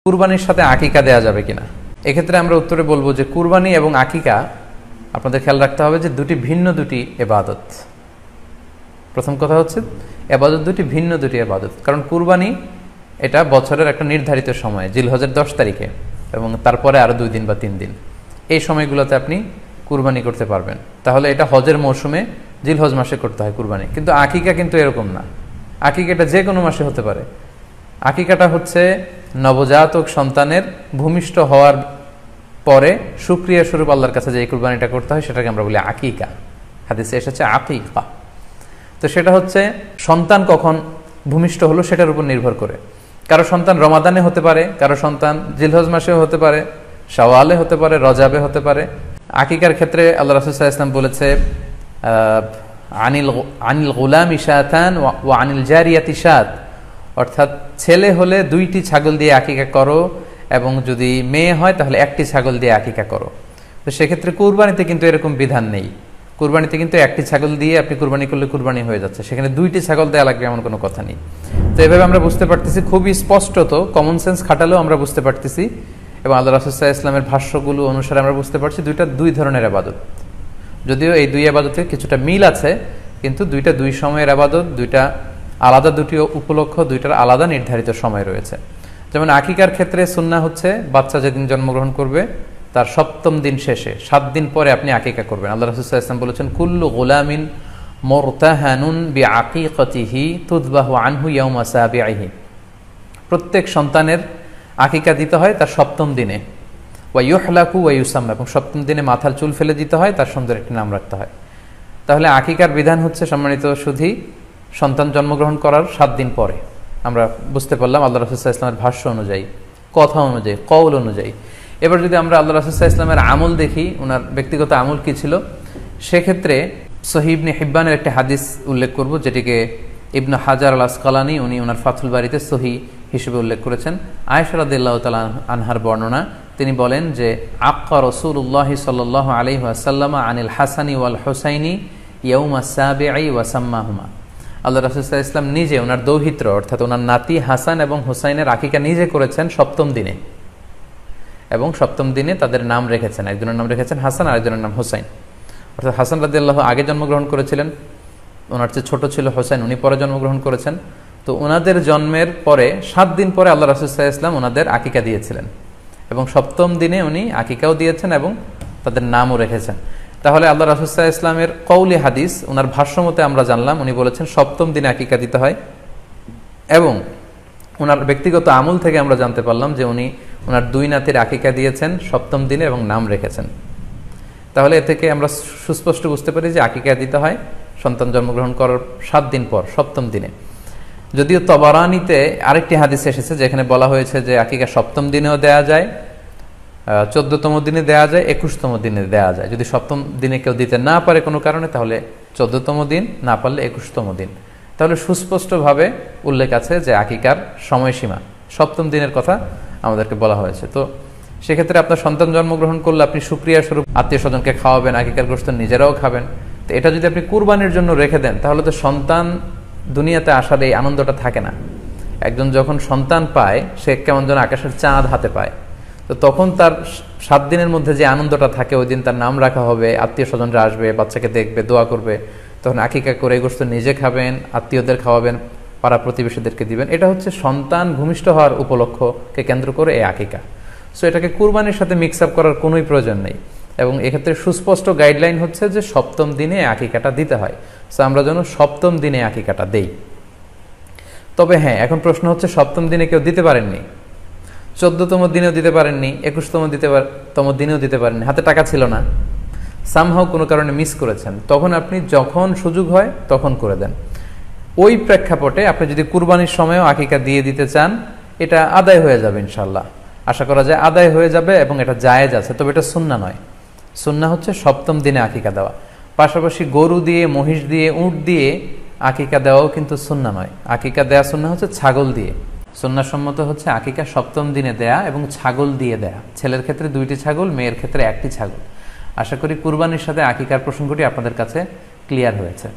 কুরবানির সাথে আকিকা দেয়া যাবে কিনা, এক্ষেত্রে আমরা উত্তরে বলবো যে কুরবানি এবং আকিকা আপনাদের খেয়াল রাখতে হবে যে দুটি ভিন্ন দুটি ইবাদত। প্রথম কথা হচ্ছে ইবাদত দুটি ভিন্ন দুটি ইবাদত, কারণ কুরবানি এটা বছরের একটা নির্ধারিত সময়, জিলহজের 10 তারিখে এবং তারপরে আরও 2 দিন বা 3 দিন, এই সময়গুলোতে আপনি কুরবানি করতে পারবেন। তাহলে এটা হজের মৌসুমে জিলহজ মাসে করতে হয় কুরবানি, কিন্তু আকিকা কিন্তু এরকম না। আকিকাটা যে কোনো মাসে হতে পারে। আকিকাটা হচ্ছে নবজাতক সন্তানের ভূমিষ্ঠ হওয়ার পরে শুকরিয়া স্বরূপ আল্লাহর কাছে যে কুরবানিটা করতে হয় সেটাকে আমরা বলি আকিকা। হাদিসে এসেছে আকিকা। তো সেটা হচ্ছে সন্তান কখন ভূমিষ্ঠ হলো সেটার উপর নির্ভর করে। কারো সন্তান রমাদানে হতে পারে, কারো সন্তান জিলহজ মাসেও হতে পারে, শাওয়ালে হতে পারে, রজাবে হতে পারে। আকিকার ক্ষেত্রে আল্লাহ রাসূল সাল্লাল্লাহু আলাইহি ওয়াসাল্লাম বলেছে আনিল গুলামি শাতান ওয়া আনিল জারিয়াতি শাত, অর্থাৎ ছেলে হলে 2টি ছাগল দিয়ে আকিকা করো এবং যদি মেয়ে হয় তাহলে 1টি ছাগল দিয়ে আকিকা করো। তো সেক্ষেত্রে কুরবানিতে কিন্তু এরকম বিধান নেই। কুরবানিতে কিন্তু 1টি ছাগল দিয়ে আপনি কুরবানি করলে কুরবানি হয়ে যাচ্ছে, সেখানে 2টি ছাগল দেওয়া লাগবে এমন কোনো কথা নেই। তো এভাবে আমরা বুঝতে পারতেছি, খুবই স্পষ্টত কমন সেন্স খাটালেও আমরা বুঝতে পারতেছি এবং আল্লাহ রাসূল সাল্লাল্লাহু আলাইহি ওয়াসাল্লামের ভাষ্যগুলো অনুসারে আমরা বুঝতে পারছি দুইটা 2 ধরনের ইবাদত। যদিও এই 2 ইবাদতে কিছুটা মিল আছে, কিন্তু দুইটা 2 সময়ের ইবাদত, দুইটা আলাদা, দুটি উপলক্ষ, দুইটার আলাদা নির্ধারিত সময় রয়েছে। যেমন আকিকার ক্ষেত্রে সুন্নাহ হচ্ছে বাচ্চা যেদিন জন্মগ্রহণ করবে তার 7ম দিন শেষে 7 দিন পরে আপনি আকিকা করবেন। আল্লাহ রাসূল সাল্লাল্লাহু আলাইহি ওয়াসাল্লাম বলেছেন কুল্লু গুলামিন মুরতাহানুন বিআকিকাতিহি তুযবাহু আনহু ইয়াওমা সাবিহি, প্রত্যেক সন্তানের আকিকা দিতে হয় তার 7ম দিনে। ওয়া ইউহলাকু ওয়া ইউসাম্মা, এবং 7ম দিনে মাথার চুল ফেলে দিতে হয়, তার সুন্দর একটি নাম রাখতে হয়। তাহলে আকিকার বিধান হচ্ছে সম্মানিত সুধী সন্তান জন্মগ্রহণ করার 7 দিন পরে। আমরা বুঝতে পারলাম আল্লাহ রাসূল সাল্লাল্লাহু আলাইহি ওয়াসাল্লামের ভাষ্য অনুযায়ী, কথা অনুযায়ী, কওল অনুযায়ী। এবার যদি আমরা আল্লাহ রাসূল সাল্লাল্লাহু আলাইহি ওয়াসাল্লামের আমল দেখি, ওনার ব্যক্তিগত আমল কি ছিল, সেক্ষেত্রে সহিহ ইবনে হিব্বানের একটি হাদিস উল্লেখ করব, যেটিকে ইবনে হাজার আল আসকালানি উনি ওনার ফাথুল বারিতে সহিহ হিসেবে উল্লেখ করেছেন। আয়েশা রাদিয়াল্লাহু তাআলা আনহার বর্ণনা, তিনি বলেন যে আক্কা রাসূলুল্লাহ সাল্লাল্লাহু আলাইহি ওয়াসাল্লাম আনিল হাসানি ওয়াল হুসাইনি ইয়াউমা সাবিঈ ওয়া সাম্মাহুমা। আল্লাহ রাসূল সাল্লাল্লাহু আলাইহি ওয়াসাল্লাম নিজে ওনার দৌহিত্র অর্থাৎ ওনার নাতি হাসান এবং হুসাইনের আকিকা নিজে করেছেন 7ম দিনে, এবং 7ম দিনে তাদের নাম রেখেছেন। একজনের নাম রেখেছেন হাসান, আরেকজনের নাম হুসাইন। অর্থাৎ হাসান রাদিয়াল্লাহু আগে জন্মগ্রহণ করেছিলেন, ওনার চেয়ে ছোট ছিল হুসাইন, উনি পরে জন্মগ্রহণ করেছেন। তো ওনাদের জন্মের পরে 7 দিন পরে আল্লাহ রাসূল সাল্লাল্লাহু আলাইহি ওয়াসাল্লাম ওনাদের আকিকা দিয়েছিলেন, এবং 7ম দিনে উনি আকিকাও দিয়েছেন এবং তাদের নামও রেখেছেন। তাহলে আল্লাহ রাসূল সাল্লাল্লাহু আলাইহি ওয়াসাল্লামের কওলি হাদিস, ওনার ভাষ্য মতে আমরা জানলাম উনি বলেছেন 7ম দিনে আকিকা দিতে হয়, এবং ওনার ব্যক্তিগত আমল থেকে আমরা জানতে পারলাম যে উনি ওনার 2 নাতির আকিকা দিয়েছেন 7ম দিনে এবং নাম রেখেছেন। তাহলে এ থেকে আমরা সুস্পষ্ট বুঝতে পারি যে আকিকা দিতে হয় সন্তান জন্মগ্রহণ করার 7 দিন পর, 7ম দিনে। যদিও তবারানিতে আরেকটি হাদিস এসেছে যেখানে বলা হয়েছে যে আকিকা 7ম দিনেও দেয়া যায়, 14তম দিনে দেয়া যায়, 21তম দিনে দেয়া যায়। যদি 7ম দিনে কেউ দিতে না পারে কোনো কারণে, তাহলে 14তম দিন, না পারলে 21তম দিন। তাহলে সুস্পষ্টভাবে উল্লেখ আছে যে আকিকার সময়সীমা 7ম দিনের কথা আমাদেরকে বলা হয়েছে। তো সেক্ষেত্রে আপনার সন্তান জন্মগ্রহণ করলে আপনি শুকরিয়া স্বরূপ আত্মীয় স্বজনকে খাওয়াবেন, আকিকার গোশত নিজেরাও খাবেন। তো এটা যদি আপনি কুরবানির জন্য রেখে দেন, তাহলে তো সন্তান দুনিয়াতে আসার এই আনন্দটা থাকে না। একজন যখন সন্তান পায়, সে কেমন যেন আকাশের চাঁদ হাতে পায়। তো তখন তার 7 দিনের মধ্যে যে আনন্দটা থাকে, ওই দিন তার নাম রাখা হবে, আত্মীয় স্বজনরা আসবে, বাচ্চাকে দেখবে, দোয়া করবে, তখন আকিকা করে এই গোশত নিজে খাবেন, আত্মীয়দের খাওয়াবেন, পাড়া প্রতিবেশীদেরকে দিবেন। এটা হচ্ছে সন্তান ভূমিষ্ঠ হওয়ার উপলক্ষকে কেন্দ্র করে এই আকিকা। সো এটাকে কুরবানির সাথে মিক্স আপ করার কোনোই প্রয়োজন নেই, এবং এক্ষেত্রে সুস্পষ্ট গাইডলাইন হচ্ছে যে 7ম দিনে আকিকাটা দিতে হয়। সো আমরা যেন 7ম দিনে আকিকাটা দেই। তবে হ্যাঁ, এখন প্রশ্ন হচ্ছে 7ম দিনে কেউ দিতে পারেননি, 14তম দিনেও দিতে পারেননি, 21তম দিনেও দিতে পারেননি, হাতে টাকা ছিল না, সামহাও কোনো কারণে মিস করেছেন, তখন আপনি যখন সুযোগ হয় তখন করে দেন। ওই প্রেক্ষাপটে আপনি যদি কুরবানির সময়ও আকিকা দিয়ে দিতে চান, এটা আদায় হয়ে যাবে ইনশাআল্লাহ। আশা করা যায় আদায় হয়ে যাবে, এবং এটা জায়েজ আছে। তবে এটা সুন্নাহ নয়। সুন্নাহ হচ্ছে 7ম দিনে আকিকা দেওয়া। পাশাপাশি গরু দিয়ে, মহিষ দিয়ে, উট দিয়ে আকিকা দেওয়াও কিন্তু সুন্নাহ নয়। আকিকা দেয়া সুন্নাহ হচ্ছে ছাগল দিয়ে। সুন্নাহ সম্মত হচ্ছে আকিকা 7ম দিনে দেয়া এবং ছাগল দিয়ে দেয়া। ছেলের ক্ষেত্রে 2টি ছাগল, মেয়ের ক্ষেত্রে 1টি ছাগল। আশা করি কুরবানির সাথে আকিকার প্রসঙ্গটি আপনাদের কাছে ক্লিয়ার হয়েছে।